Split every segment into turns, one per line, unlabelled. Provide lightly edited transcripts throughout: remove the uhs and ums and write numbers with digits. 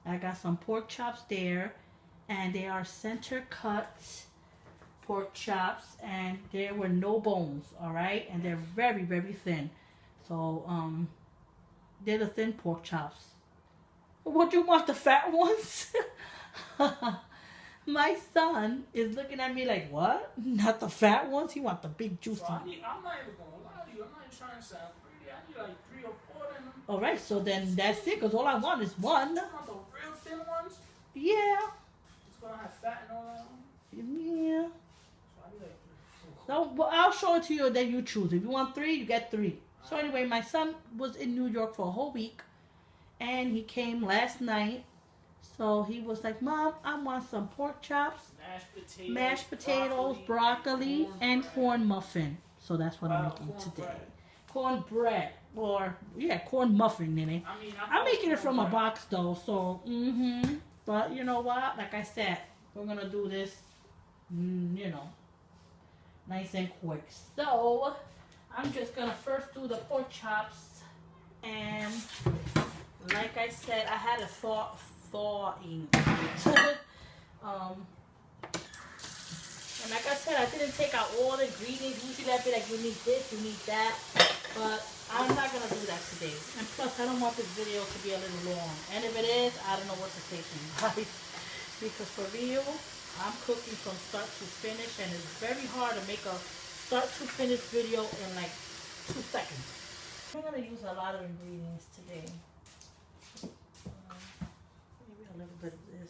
I got some pork chops there, and they are center cut pork chops, and there were no bones. All right, and they're very very thin. So they're the thin pork chops. What do you want, the fat ones? My son is looking at me like, what? Not the fat ones? He want the big juicy. So
I'm not even gonna lie to you. I'm not even trying to sound greedy. I need like 3 or 4 of them.
All right, so then that's it, because all I want is one.
You want the real thin ones?
Yeah.
It's gonna have fat and all that.
Yeah.
So I need like 3 or 4.
So well, I'll show it to you, then you choose. If you want 3, you get 3. So anyway, my son was in New York for a whole week, and he came last night. So he was like, Mom, I want some pork chops, mashed potatoes, broccoli and corn muffin. So that's what I'm making today. Cornbread, or yeah, corn muffin, Nene. I'm making it from a box though, so But you know what? Like I said, we're gonna do this, you know, nice and quick. So I'm just gonna first do the pork chops, and like I said, I had a thawing. And like I said, I didn't take out all the ingredients. Usually I'd be like, you need this, you need that. But I'm not going to do that today. And plus, I don't want this video to be a little long. And if it is, I don't know what to say to you guys. Because for real, I'm cooking from start to finish. And it's very hard to make a start to finish video in like 2 seconds. I'm going to use a lot of ingredients today. Maybe a little bit of this.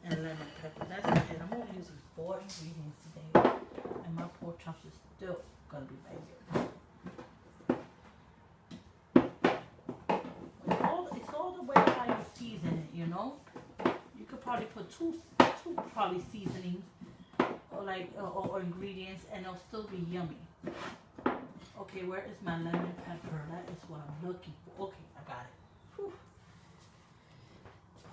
And lemon pepper. That's it. I'm only using 4 ingredients today. And my pork chops is still going to be banging. It's all the way how you season it, you know? You could probably put two probably seasonings or ingredients, and it'll still be yummy. Okay, where is my lemon pepper? That is what I'm looking for. Okay, I got it. Whew.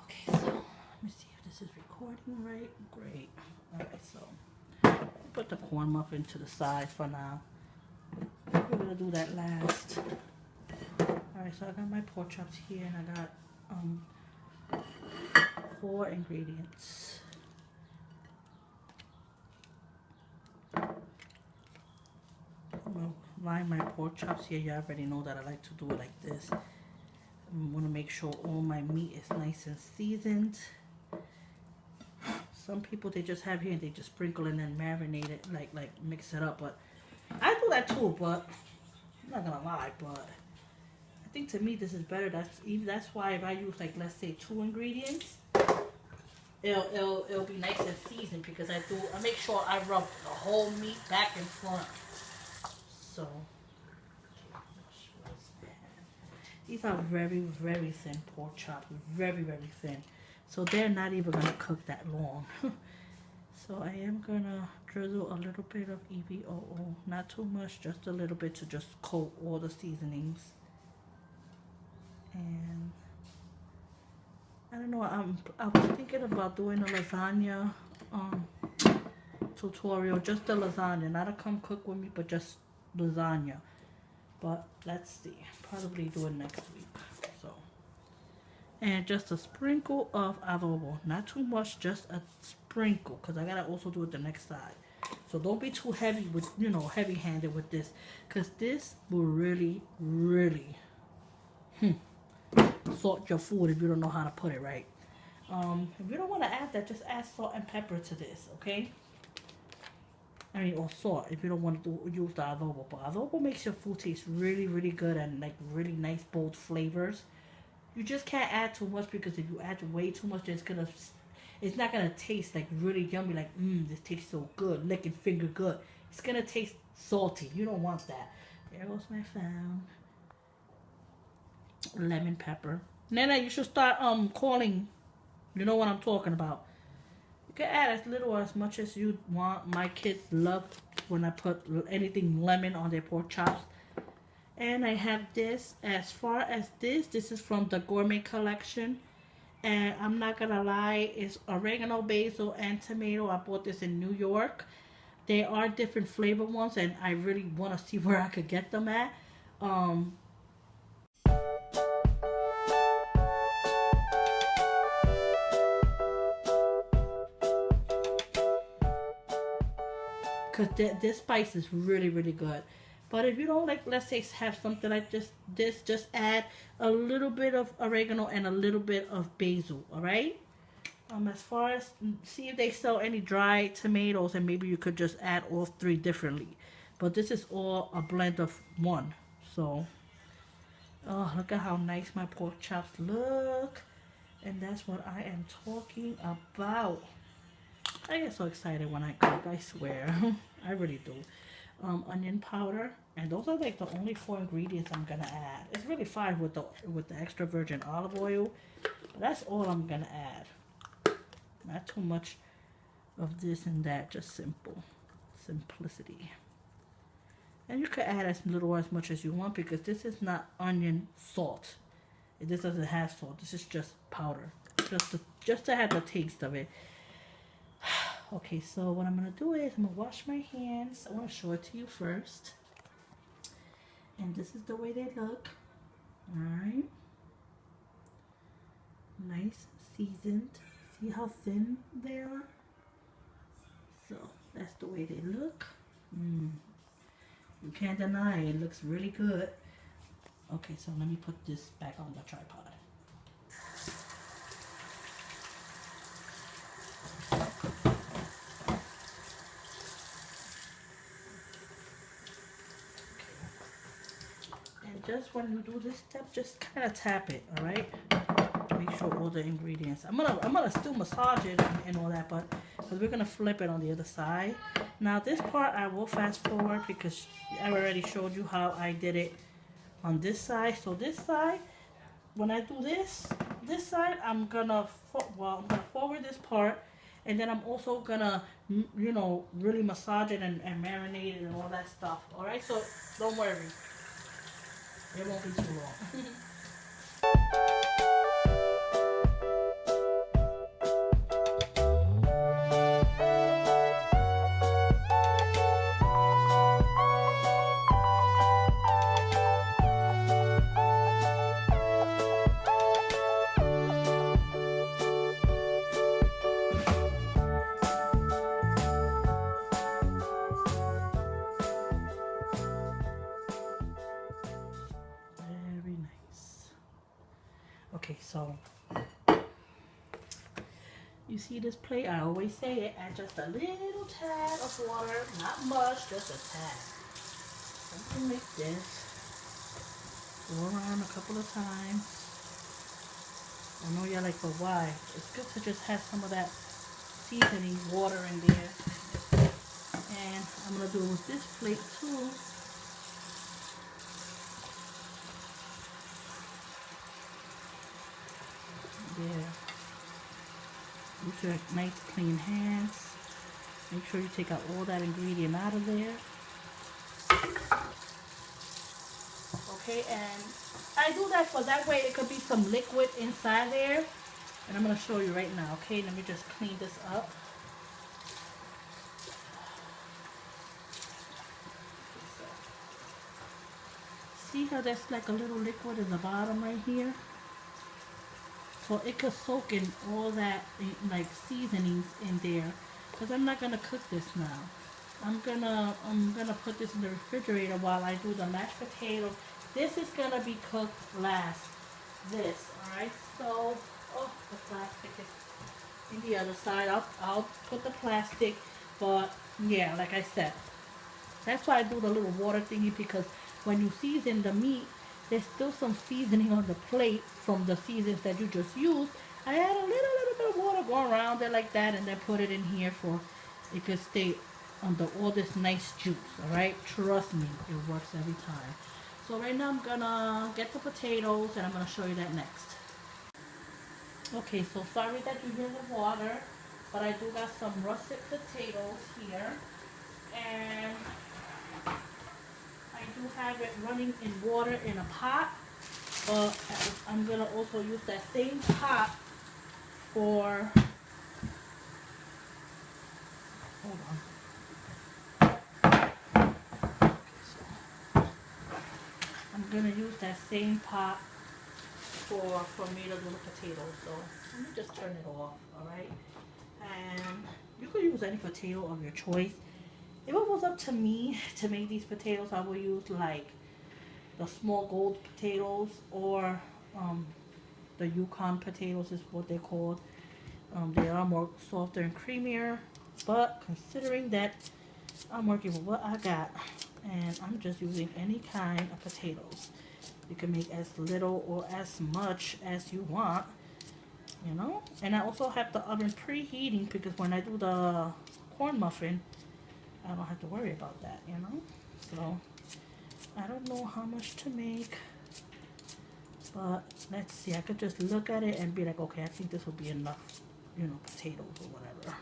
Okay, so let me see if this is recording right. Great. Alright, so put the corn muffin to the side for now. We're gonna do that last. Alright, so I got my pork chops here, and I got 4 ingredients. I'm gonna line my pork chops here. You already know that I like to do it like this. I want to make sure all my meat is nice and seasoned. Some people, they just have here and they just sprinkle and then marinate it, like mix it up. But I do that too, but I'm not gonna lie, but I think to me this is better. That's why if I use, like, let's say 2 ingredients, it'll be nice and seasoned, because I make sure I rub the whole meat back and front. So these are very very thin pork chops, very very thin. So they're not even gonna cook that long. So I am gonna drizzle a little bit of EVOO, not too much, just a little bit to just coat all the seasonings. And I don't know, I was thinking about doing a lasagna tutorial, just the lasagna, not a come cook with me, but just lasagna. But let's see, probably do it next week. So, and just a sprinkle of adobo, not too much, just a sprinkle, because I gotta also do it the next side. So don't be too heavy with, you know, heavy handed with this, because this will really salt your food if you don't know how to put it right. If you don't want to add that, just add salt and pepper to this, okay? I mean, or salt if you don't want to use the adobo. But adobo makes your food taste really, really good, and like really nice, bold flavors. You just can't add too much, because if you add way too much, it's not gonna taste like really yummy. Like, this tastes so good, licking finger good. It's gonna taste salty. You don't want that. There goes my found lemon pepper. Nana, you should start calling. You know what I'm talking about. You can add as little or as much as you want. My kids love when I put anything lemon on their pork chops. And I have this. As far as this is from the Gourmet Collection. And I'm not gonna lie, it's oregano, basil, and tomato. I bought this in New York. They are different flavor ones, and I really want to see where I could get them at. because this spice is really, really good. But if you don't like, let's say, have something like this, just add a little bit of oregano and a little bit of basil, all right? As far as, see if they sell any dried tomatoes, and maybe you could just add all three differently. But this is all a blend of one. So, oh, look at how nice my pork chops look. And that's what I am talking about. I get so excited when I cook, I swear. I really do. Onion powder, and those are like the only 4 ingredients I'm gonna add. It's really 5 with the extra virgin olive oil, but that's all I'm gonna add. Not too much of this and that, just simplicity. And you could add as little or as much as you want, because this is not onion salt. This doesn't have salt. This is just powder, just to have the taste of it. Okay, so what I'm gonna do is I'm gonna wash my hands. I want to show it to you first, and this is the way they look. All right, nice seasoned. See how thin they are? So that's the way they look. You can't deny it. It looks really good. Okay, so let me put this back on the tripod. And just when you do this step, just kind of tap it, all right? Make sure all the ingredients. I'm gonna still massage it and all that, but because we're gonna flip it on the other side. Now this part I will fast forward because I already showed you how I did it on this side. So this side, when I do this side, I'm gonna forward this part, and then I'm also gonna, you know, really massage it and marinate it and all that stuff. All right, so don't worry, it won't be too long. Okay, so you see this plate, I always say it, add just a little tad of water, not much, just a tad. I'm gonna mix this, go around a couple of times. I know you're like, but why? It's good to just have some of that seasoning water in there. And I'm gonna do it with this plate too. There. Use your nice clean hands. Make sure you take out all that ingredient out of there. Okay, and I do that for that way it could be some liquid inside there. And I'm going to show you right now. Okay, let me just clean this up. See how there's like a little liquid in the bottom right here? So it could soak in all that like seasonings in there, because I'm not gonna cook this now. I'm gonna put this in the refrigerator while I do the mashed potatoes. This is gonna be cooked last. This, all right. So, oh, the plastic is in the other side. I'll put the plastic, but yeah, like I said, that's why I do the little water thingy, because when you season the meat, there's still some seasoning on the plate from the seasons that you just used. I add a little bit of water, go around it like that, and then put it in here for it could stay under all this nice juice. All right, trust me, it works every time. So right now I'm gonna get the potatoes, and I'm gonna show you that next. Okay, so sorry that you hear the water, but I do got some russet potatoes here, and I do have it running in water in a pot, but I'm going to also use that same pot for, hold on. I'm going to use that same pot for me to do the potatoes. So let me just turn it off, alright? And you could use any potato of your choice. if it was up to me to make these potatoes, I would use like the small gold potatoes, or the Yukon potatoes is what they're called. They are more softer and creamier, but considering that I'm working with what I got and I'm just using any kind of potatoes, you can make as little or as much as you want, you know. And I also have the oven preheating because when I do the corn muffin, I don't have to worry about that, you know. So I don't know how much to make, but let's see. I could just look at it and be like, okay, I think this will be enough, you know, potatoes or whatever.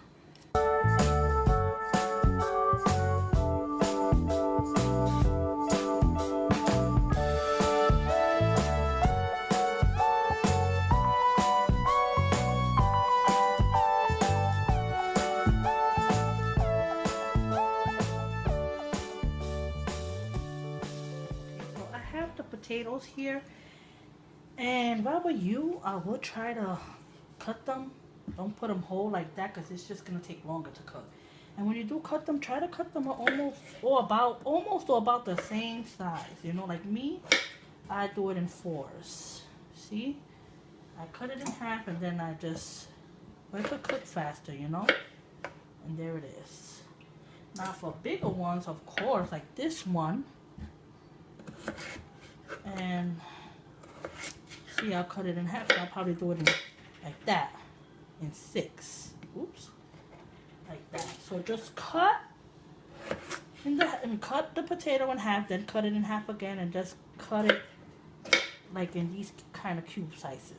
Potatoes here, and if I were you, I would try to cut them. Don't put them whole like that because it's just gonna take longer to cook. And when you do cut them, try to cut them almost or about the same size. You know, like me, I do it in 4s. See, I cut it in half and then I just let it cook faster. You know, and there it is. Now for bigger ones, of course, like this one. And see, I'll cut it in half. I'll probably do it in, like that, in 6. Oops, like that. So just cut and cut the potato in half, then cut it in half again, and just cut it like in these kind of cube sizes.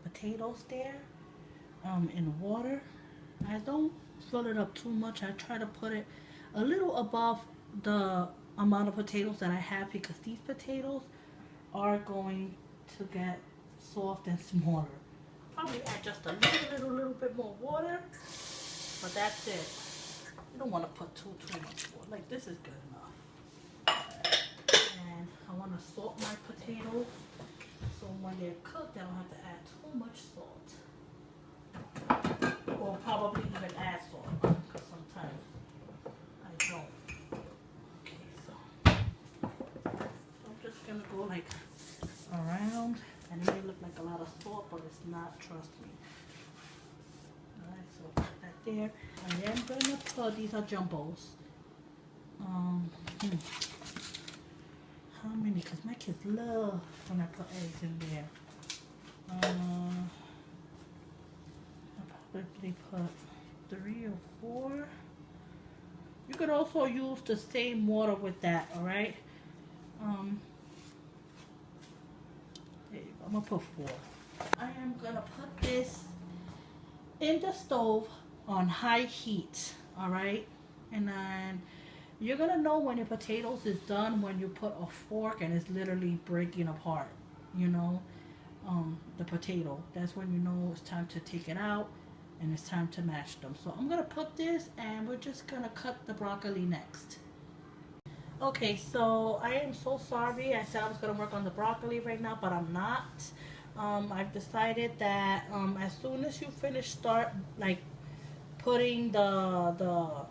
Potatoes there in water. I don't fill it up too much. I try to put it a little above the amount of potatoes that I have because these potatoes are going to get soft and smaller. Probably add just a little bit more water, but that's it. You don't want to put too much water. Like this is good enough. And I want to salt my potatoes. So when they're cooked, I don't have to add too much salt. Or probably even add salt, because sometimes I don't. Okay, so I'm just going to go like around. And it may look like a lot of salt, but it's not, trust me. Alright, so put that there. And then I'm going to put, these are jumbos. How many? Because my kids love when I put eggs in there. I'll probably put 3 or 4. You could also use the same water with that, alright? There you go. I'm going to put 4. I am going to put this in the stove on high heat, alright? And then you're going to know when your potatoes is done when you put a fork and it's literally breaking apart, you know, the potato. That's when you know it's time to take it out and it's time to mash them. So I'm going to put this and we're just going to cut the broccoli next. Okay, so I am so sorry. I said I was going to work on the broccoli right now, but I'm not. I've decided that as soon as you finish like putting the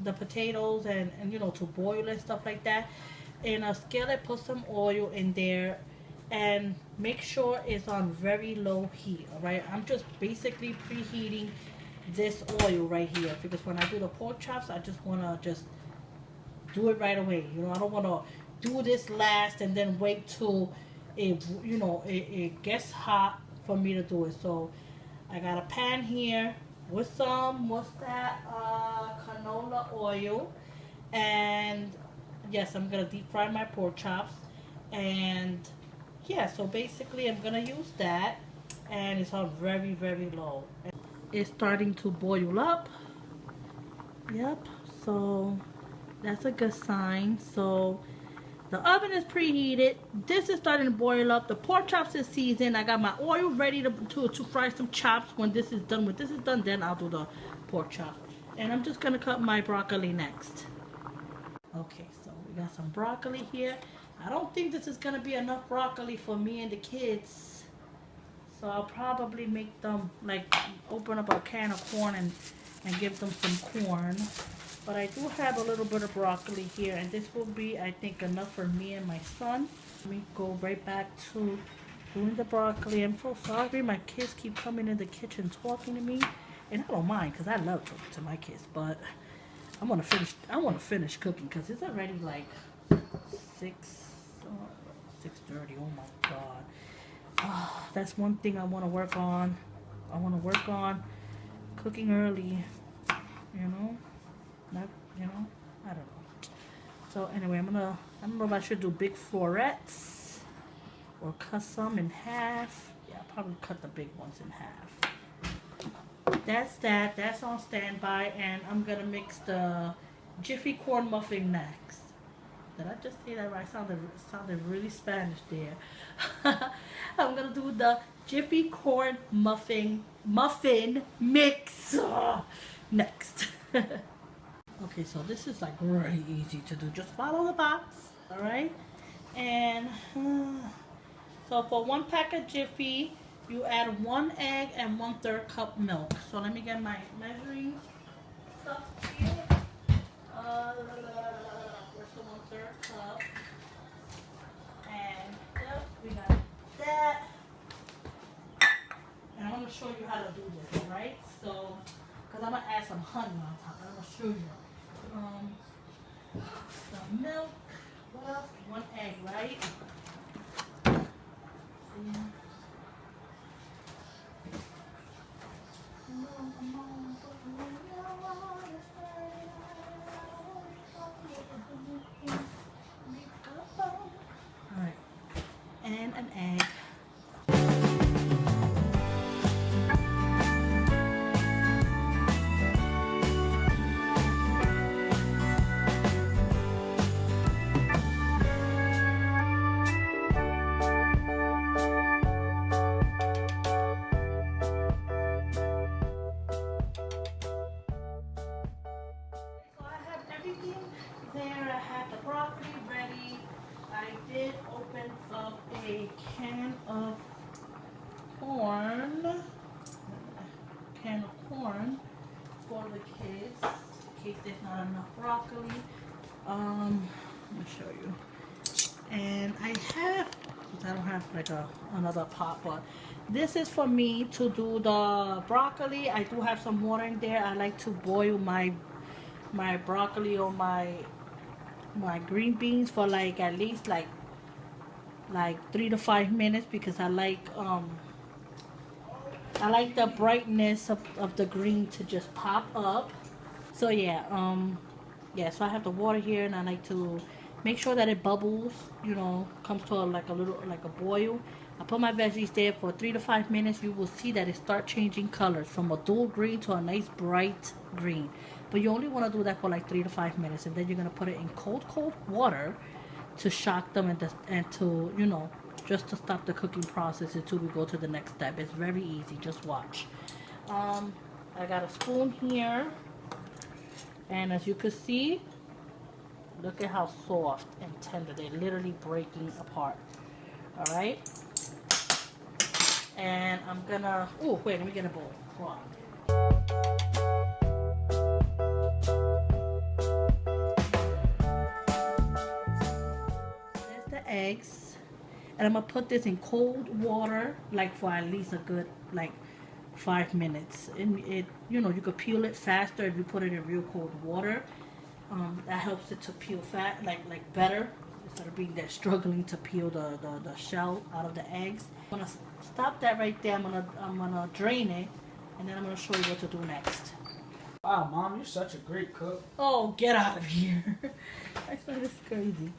potatoes and you know, to boil and stuff like that, in a skillet, put some oil in there and make sure it's on very low heat. All right, I'm just basically preheating this oil right here because when I do the pork chops, I just want to just do it right away. You know, I don't want to do this last and then wait till it, you know, it gets hot for me to do it. So I got a pan here with some, what's that, canola oil, and yes, I'm gonna deep fry my pork chops. And yeah, so basically I'm gonna use that, and it's on very low. It's starting to boil up. Yep, so that's a good sign. So the oven is preheated. This is starting to boil up. The pork chops is seasoned. I got my oil ready to fry some chops. When this is done, then I'll do the pork chops. And I'm just gonna cut my broccoli next. Okay, so we got some broccoli here. I don't think this is gonna be enough broccoli for me and the kids. So I'll probably make them like open up a can of corn and give them some corn. But I do have a little bit of broccoli here, and this will be, I think, enough for me and my son. Let me go right back to doing the broccoli. I'm so sorry, my kids keep coming in the kitchen talking to me, and I don't mind because I love talking to my kids. But I want to finish cooking because it's already like 6:30. Oh my God. That's one thing I want to work on. I want to work on cooking early, you know. Not, you know, I don't know. So anyway, I don't know if I should do big florets or cut some in half. Yeah, I'll probably cut the big ones in half. That's that. That's on standby, and I'm gonna mix the Jiffy corn muffin next. Did I just say that right? Sounded really Spanish there. I'm gonna do the Jiffy corn muffin mix next. Okay, so this is like really easy to do. Just follow the box, all right? And so for 1 pack of Jiffy, you add 1 egg and 1/3 cup milk. So let me get my measuring stuff here. Where's the 1/3 cup? And yep, we got that. And I'm gonna show you how to do this, all right? So, because I'm gonna add some honey on top. I'm gonna show you. Some milk. What else? 1 egg, right? Alright. And an egg. A can of for the kids in case there's not enough broccoli. Let me show you. And I don't have like another pot, but this is for me to do the broccoli. I do have some water in there. I like to boil my broccoli or my green beans for like at least like 3 to 5 minutes because I like the brightness of the green to just pop up. So yeah, so I have the water here, and I like to make sure that it bubbles, you know, comes to a boil. I put my veggies there for 3 to 5 minutes. You will see that it start changing colors from a dull green to a nice bright green. But you only want to do that for like 3 to 5 minutes, and then you're gonna put it in cold water to shock them and to, you know, just to stop the cooking process until we go to the next step. It's very easy. Just watch. I got a spoon here, and as you can see, look at how soft and tender. They're literally breaking apart. All right. And I'm gonna. Oh wait, let me get a bowl. Hold on. Eggs, and I'm gonna put this in cold water like for at least a good like 5 minutes, and it, you know, you could peel it faster if you put it in real cold water. That helps it to peel like better instead of being there struggling to peel the shell out of the eggs. I'm gonna stop that right there. I'm gonna drain it, and then I'm gonna show you what to do next.
Wow, Mom, you're such a great cook.
Oh, get out of here. I thought this crazy.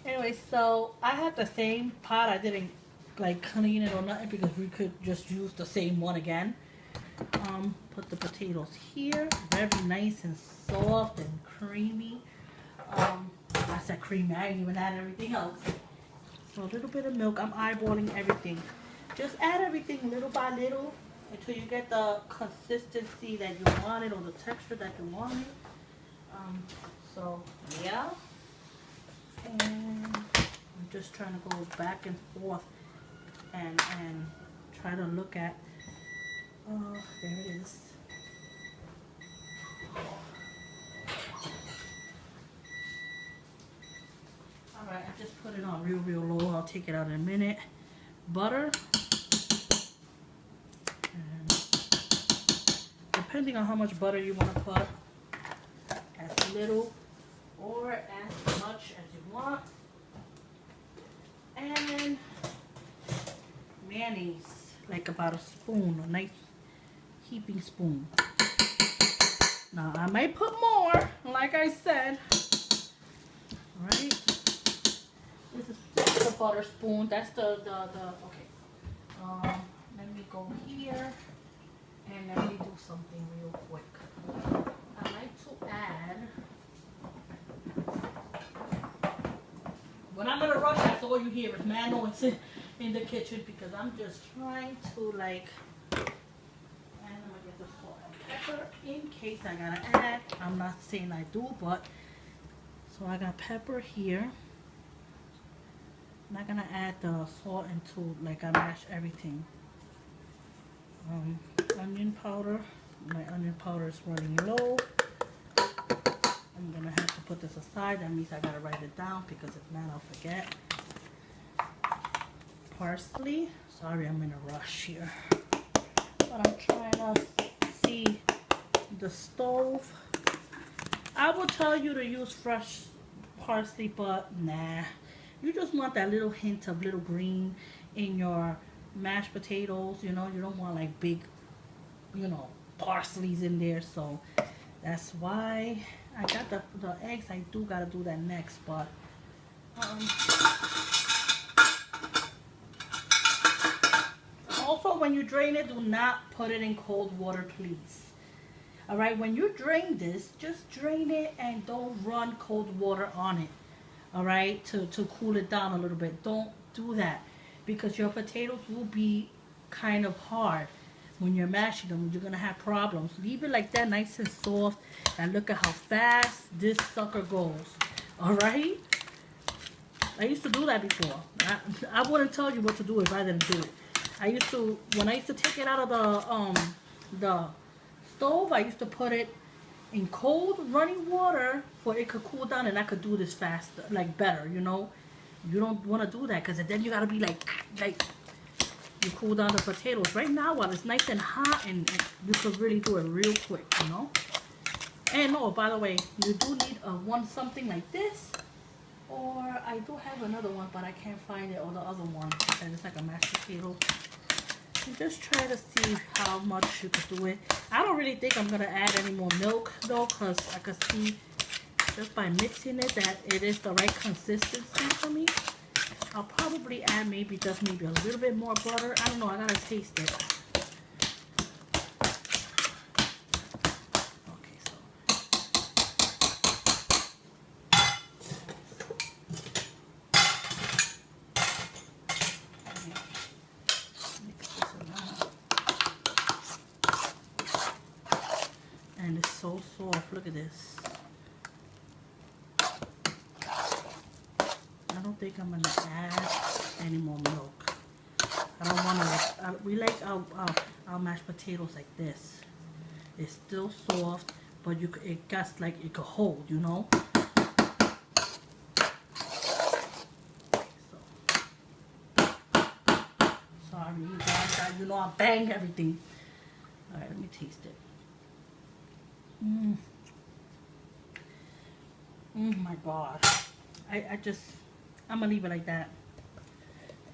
Anyway, so I have the same pot. I didn't like clean it or nothing because we could just use the same one again. Put the potatoes here. Very nice and soft and creamy. I said creamy. I didn't even add everything else. So a little bit of milk. I'm eyeballing everything. Just add everything little by little until you get the consistency that you wanted or the texture that you wanted. So yeah. And I'm just trying to go back and forth and try to look at, oh, there it is. Alright, I just put it on real low. I'll take it out in a minute. Butter. And depending on how much butter you want to put, as little or as much as you want. And mayonnaise, like about a spoon, a nice heaping spoon. Now I might put more, like I said. Alright. This is the butter spoon. That's the okay. Let me go here and let me do something real quick. I like to add. When I'm in a rush, that's all you hear is man noise in the kitchen because I'm just trying to like. And I'm gonna get the salt and pepper in case I gotta add. I'm not saying I do, but so I got pepper here. I'm not gonna add the salt until like I mash everything. Onion powder. My onion powder is running low. I'm gonna have to put this aside. That means I gotta write it down because if not, I'll forget. Parsley. Sorry, I'm in a rush here. But I'm trying to see the stove. I will tell you to use fresh parsley, but nah. You just want that little hint of little green in your mashed potatoes. You know, you don't want like big, you know, parsleys in there. So that's why I got the eggs. I do gotta do that next, but also when you drain it, do not put it in cold water, please. All right, when you drain this, just drain it and don't run cold water on it. All right, to cool it down a little bit. Don't do that because your potatoes will be kind of hard when you're mashing them. You're gonna have problems. Leave it like that, nice and soft, and look at how fast this sucker goes. All right, I used to do that before. I wouldn't tell you what to do if I didn't do it. When I used to take it out of the stove, I used to put it in cold running water for it could cool down and I could do this faster, like better, you know. You don't want to do that because then you gotta be like you cool down the potatoes. Right now while it's nice and hot and you could really do it real quick, you know. And oh, by the way, you do need one something like this, or I do have another one but I can't find it, or the other one and it's like a mashed potato. And just try to see how much you could do it. I don't really think I'm gonna add any more milk though, because I could see just by mixing it that it is the right consistency for me. I'll probably add just maybe a little bit more butter. I don't know, I gotta taste it. Okay, so mix this around. And it's so soft, look at this. I don't think I'm gonna add any more milk. I don't want to. We like our mashed potatoes like this. It's still soft, but it got like it could hold, you know. So, sorry, you guys. You know I bang everything. All right, let me taste it. My God. I'm gonna leave it like that.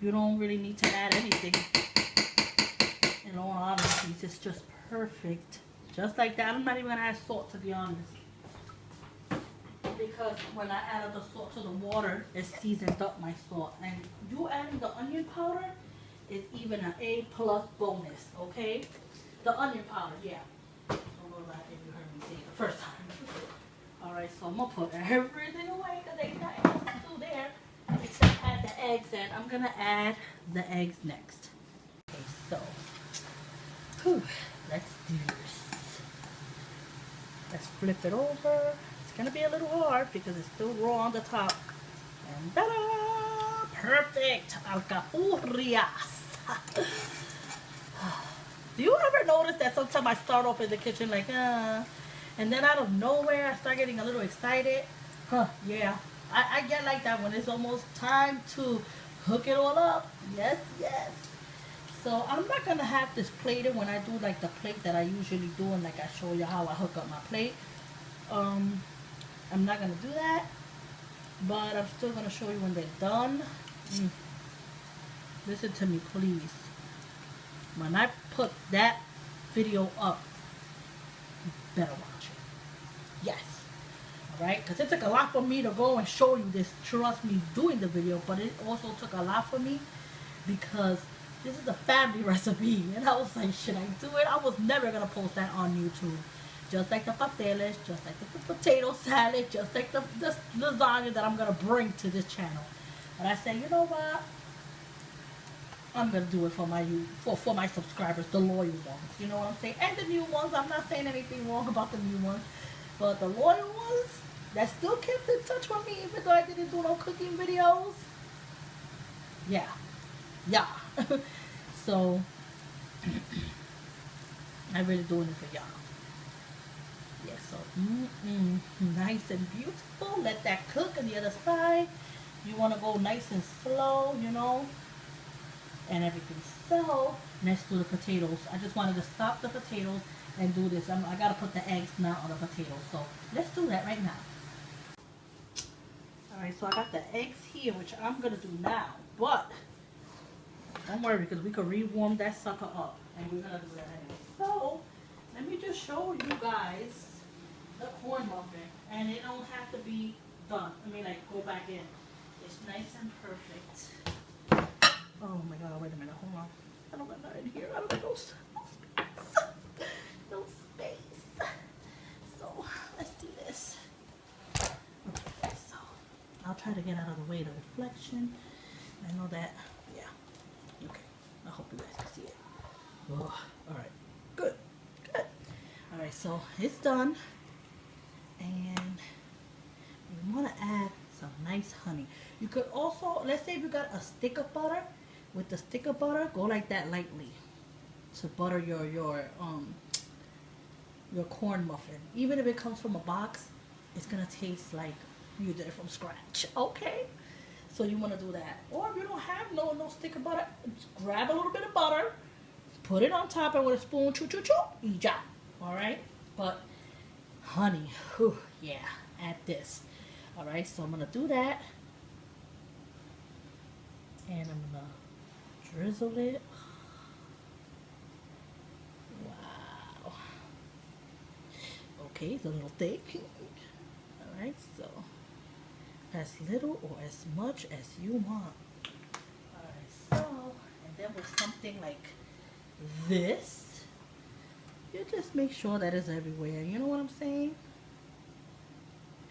You don't really need to add anything. In all honesty, it's just perfect. Just like that. I'm not even gonna add salt, to be honest. Because when I added the salt to the water, it seasoned up my salt. And you adding the onion powder is even an A+ bonus, okay? The onion powder, yeah. I don't know if you heard me say it the first time. Alright, so I'm gonna put everything away because ain't nothing else to do there except add the eggs in. I'm gonna add the eggs next. Okay, so let's do this. Let's flip it over. It's gonna be a little hard because it's still raw on the top. And ta-da! Perfect alcapurrias. Do you ever notice that sometimes I start off in the kitchen like, and then out of nowhere I start getting a little excited? Huh, yeah. I get like that when it's almost time to hook it all up. Yes, yes. So I'm not gonna have this plated when I do like the plate that I usually do, and like I show you how I hook up my plate. I'm not gonna do that, but I'm still gonna show you when they're done. Listen to me, please. When I put that video up, you better watch it. Yes. Alright? Because it took a lot for me to go and show you this. Trust me, doing the video. But it also took a lot for me because this is a family recipe. And I was like, should I do it? I was never going to post that on YouTube. Just like the pasteles, just like the potato salad, just like the lasagna that I'm going to bring to this channel. But I said, you know what? I'm gonna do it for my subscribers, the loyal ones. You know what I'm saying? And the new ones. I'm not saying anything wrong about the new ones, but the loyal ones that still kept in touch with me, even though I didn't do no cooking videos. Yeah. So I'm really doing it for y'all. Yeah. So nice and beautiful. Let that cook on the other side. You want to go nice and slow, you know. And everything. So let's do the potatoes. I just wanted to stop the potatoes and do this. I gotta put the eggs now on the potatoes. So let's do that right now. Alright, so I got the eggs here, which I'm gonna do now. But don't worry, because we could rewarm that sucker up. And we're gonna do that anyway. So let me just show you guys the corn muffin. And it don't have to be done. I mean, like, go back in. It's nice and perfect. Oh my god, wait a minute, hold on. I don't got nothing here. I don't got no space. No space. So, let's do this. Okay, so I'll try to get out of the way of the reflection. I know that, yeah. Okay, I hope you guys can see it. Oh, alright, good. Alright, so it's done. And you want to add some nice honey. You could also, let's say if you got a stick of butter. With the stick of butter, go like that lightly to butter your corn muffin. Even if it comes from a box, it's gonna taste like you did it from scratch. Okay, so you want to do that. Or if you don't have no stick of butter, just grab a little bit of butter, put it on top, and with a spoon, choo, eat. All right, but honey, whew, yeah, add this. All right, so I'm gonna do that, and I'm gonna drizzle it. Wow. Okay, it's a little thick. Alright, so as little or as much as you want. Alright, so, and then with something like this, you just make sure that it's everywhere. You know what I'm saying?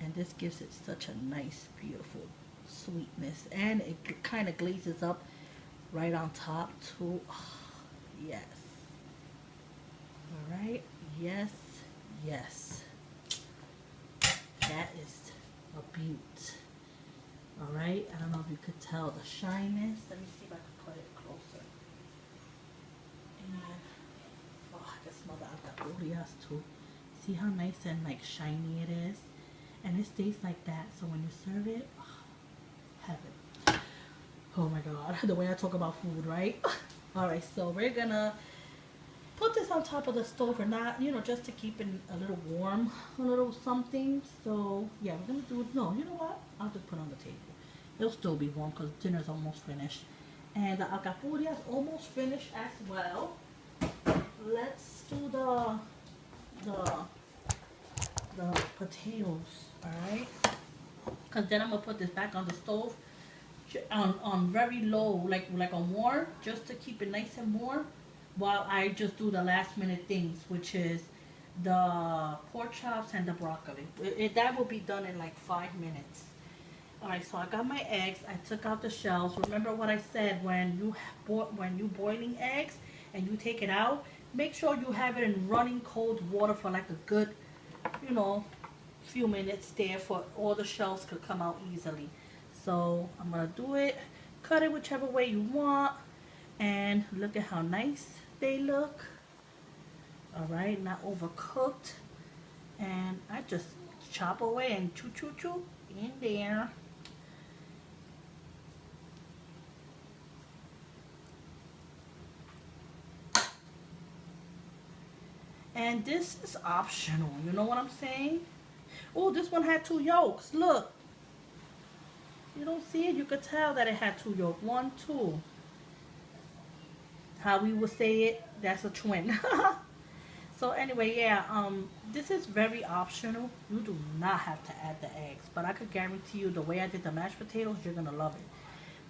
And this gives it such a nice, beautiful sweetness. And it kind of glazes up right on top too. Oh, yes. All right. Yes. That is a beaut. All right. I don't know if you could tell the shyness. Let me see if I can put it closer. And oh, I can smell the alcapurrias too. See how nice and like shiny it is, and it stays like that. So when you serve it, oh, heaven. Oh my god, the way I talk about food, right? Alright, so we're gonna put this on top of the stove or not, you know, just to keep it a little warm, a little something. So, yeah, we're gonna do, no, you know what? I'll just put it on the table. It'll still be warm because dinner's almost finished. And the alcapurrias almost finished as well. Let's do the potatoes, alright? Because then I'm gonna put this back on the stove. On very low, like on warm, just to keep it nice and warm, while I just do the last minute things, which is the pork chops and the broccoli. That will be done in like 5 minutes. Alright, so I got my eggs. I took out the shells. Remember what I said, when you boiling eggs and you take it out, make sure you have it in running cold water for like a good, you know, few minutes there, for all the shells could come out easily. So I'm gonna do it, cut it whichever way you want, and look at how nice they look. All right, not overcooked. And I just chop away and choo choo choo in there. And this is optional, you know what I'm saying? Oh, this one had 2 yolks. Look. You don't see it? You could tell that it had 2 yolks. 1, 2. How we would say it, that's a twin. So anyway, yeah, this is very optional. You do not have to add the eggs. But I could guarantee you the way I did the mashed potatoes, you're going to love it.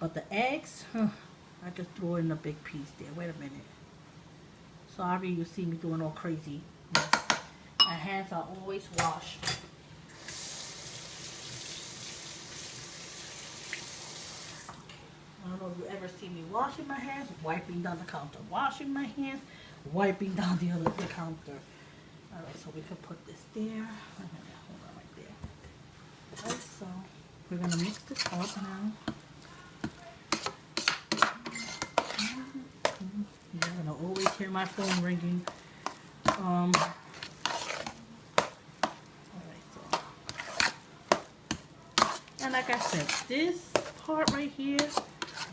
But the eggs, I just threw in a big piece there. Wait a minute. Sorry you see me doing all crazy. My hands are always washed. I don't know if you ever see me washing my hands, wiping down the counter. Washing my hands, wiping down the counter. Alright, so we can put this there. Hold on right there. Alright, so we're going to mix this up now. You're going to always hear my phone ringing. Alright, so. And like I said, this part right here,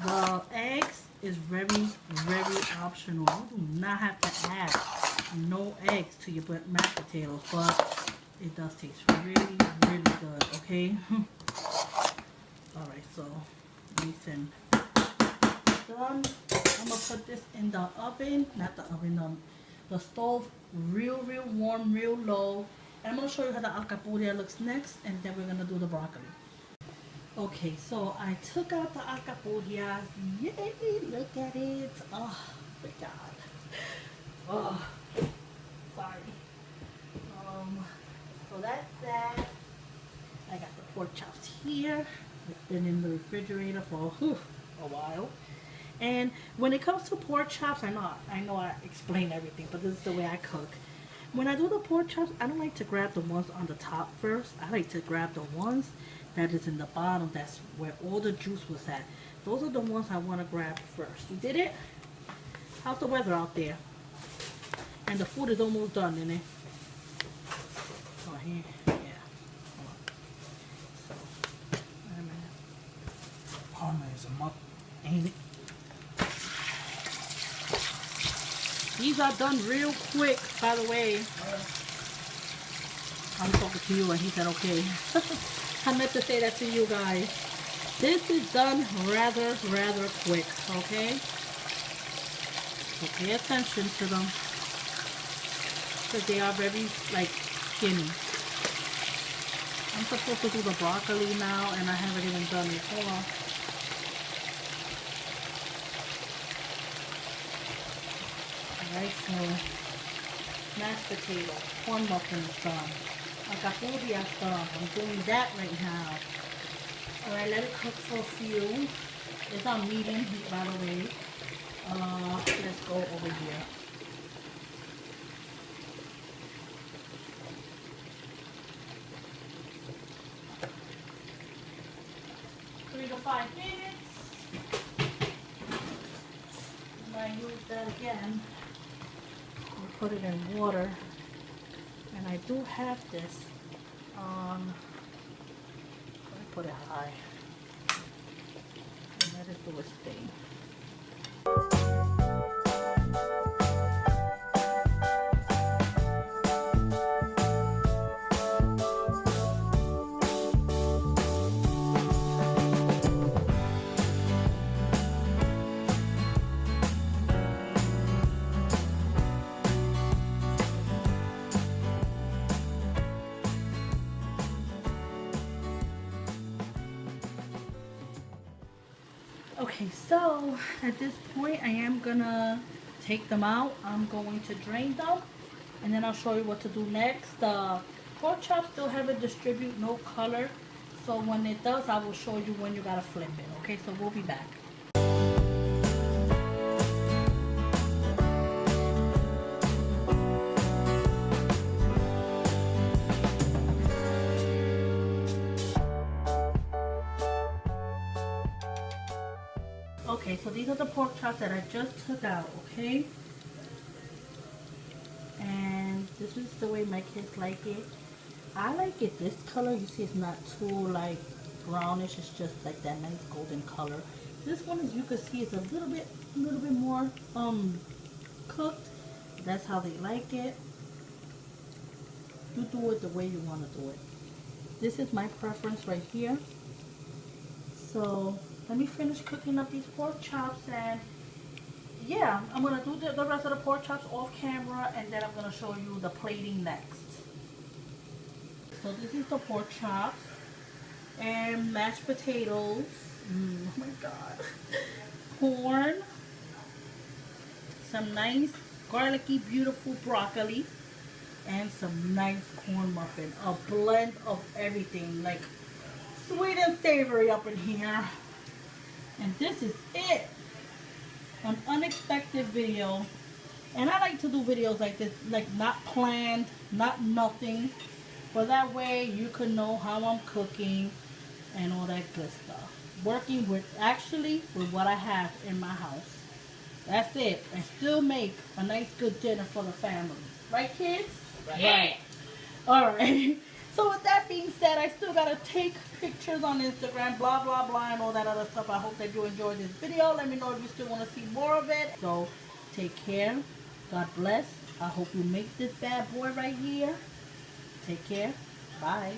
the eggs is very, very optional. You do not have to add no eggs to your mashed potatoes, but it does taste really, really good, okay? Alright, so nice and done. I'm going to put this in the oven, not the oven, the stove, real, real warm, real low. And I'm going to show you how the alcapurria looks next, and then we're going to do the broccoli. Okay, so I took out the alcapurrias. Yay, look at it. Oh, my God. Oh, sorry. So that's that. I got the pork chops here. It's been in the refrigerator for a while. And when it comes to pork chops, I know I explain everything, but this is the way I cook. When I do the pork chops, I don't like to grab the ones on the top first. I like to grab the ones that is in the bottom. That's where all the juice was at. Those are the ones I want to grab first. You did it? How's the weather out there? And the food is almost done, isn't it? Oh, here. Yeah. Hold on. So, wait a minute. Parma is a muck, ain't it? These are done real quick, by the way. I'm talking to you and he said okay. I meant to say that to you guys. This is done rather quick, okay? So pay attention to them. Because they are very, skinny. I'm supposed to do the broccoli now and I haven't even done it. Hold on. Alright, so mashed potato, corn muffins done. Alcapurria done. I'm doing that right now. Alright, let it cook for a few. It's on medium heat, by the way. Let's go over here. Three to 5 minutes. And I use that again. Put it in water, and I do have this on. Let me put it high and let it do its thing. Okay, so at this point I am gonna take them out. I'm going to drain them and then I'll show you what to do next. The pork chops still haven't distributed no color, so when it does I will show you when you gotta flip it. Okay, so we'll be back. Okay, so these are the pork chops that I just took out, okay? And this is the way my kids like it. I like it this color. You see it's not too like brownish. It's just like that nice golden color. This one, as you can see, is a little bit more cooked. That's how they like it. You do it the way you want to do it. This is my preference right here. So let me finish cooking up these pork chops, and yeah, I'm gonna do the rest of the pork chops off camera, and then I'm gonna show you the plating next. So this is the pork chops and mashed potatoes. Oh my god. Corn. Some nice garlicky beautiful broccoli. And some nice corn muffin. A blend of everything. Like sweet and savory up in here. And this is it. An unexpected video. And I like to do videos like this. Like not planned. Not nothing. But that way you can know how I'm cooking and all that good stuff. Working with what I have in my house. That's it. And still make a nice good dinner for the family. Right, kids? Right. Alright. So with that being said, I still gotta take pictures on Instagram, blah blah blah, and all that other stuff. I hope that you enjoyed this video. Let me know if you still want to see more of it. So take care. God bless. I hope you make this bad boy right here. Take care. Bye.